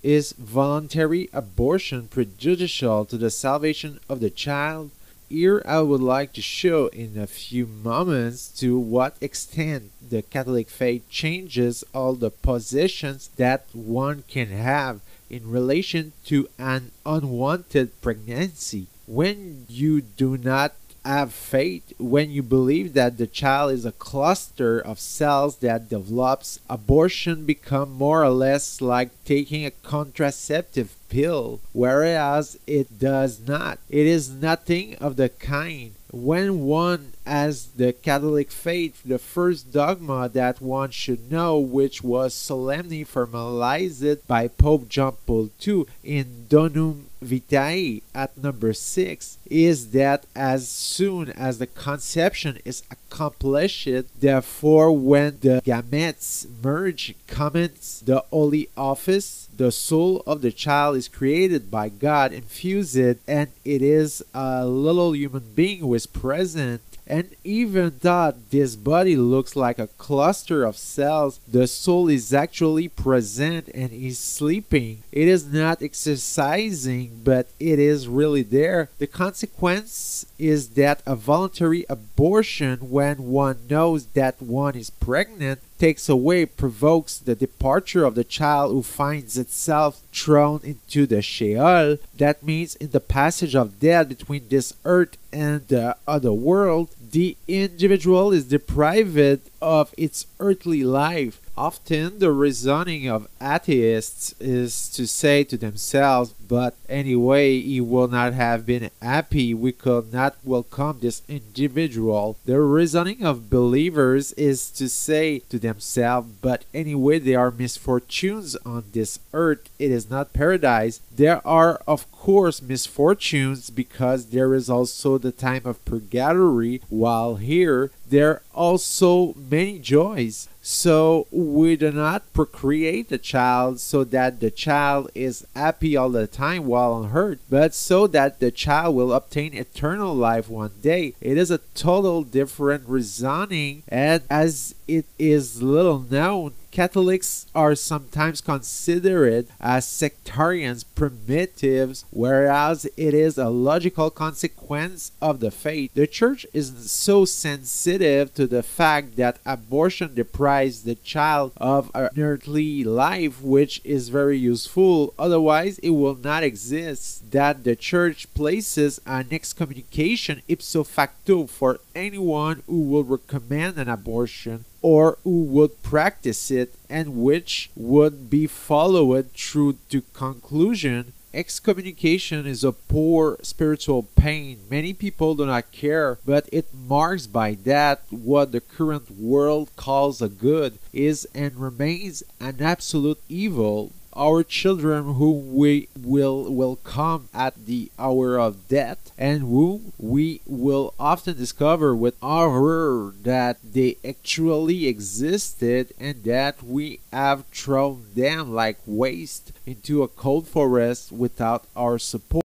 Is voluntary abortion prejudicial to the salvation of the child? Here I would like to show in a few moments to what extent the Catholic faith changes all the positions that one can have in relation to an unwanted pregnancy. When you do not have faith, when you believe that the child is a cluster of cells that develops, abortion become more or less like taking a contraceptive pill, whereas it does not. It is nothing of the kind. When one has the Catholic faith, the first dogma that one should know, which was solemnly formalized by Pope John Paul II in donum vitae at number 6, is that as soon as the conception is accomplished, therefore when the gametes merge, commence the holy office, the soul of the child is created by God, infused, and it is a little human being who is present. And even though this body looks like a cluster of cells, the soul is actually present and is sleeping. It is not exercising, but it is really there. The consequence is that a voluntary abortion, when one knows that one is pregnant, takes away, provokes the departure of the child who finds itself thrown into the sheol. That means in the passage of death between this earth and the other world, the individual is deprived of its earthly life. Often the reasoning of atheists is to say to themselves, but anyway, he will not have been happy, we could not welcome this individual. The reasoning of believers is to say to themselves, but anyway, there are misfortunes on this earth, it is not paradise. There are of course misfortunes because there is also the time of purgatory, while here there are also many joys. So we do not procreate the child so that the child is happy all the time while on earth, but so that the child will obtain eternal life one day. It is a total different reasoning, and as it is little known, Catholics are sometimes considered as sectarians, primitives, whereas it is a logical consequence of the faith. The Church is so sensitive to the fact that abortion deprives the child of an earthly life, which is very useful, otherwise it will not exist, that the Church places an excommunication ipso facto for anyone who will recommend an abortion or who would practice it, and which would be followed through to conclusion. Excommunication is a poor spiritual pain. Many people do not care, but it marks by that what the current world calls a good is and remains an absolute evil. Our children whom we will come at the hour of death, and whom we will often discover with horror that they actually existed and that we have thrown them like waste into a cold forest without our support.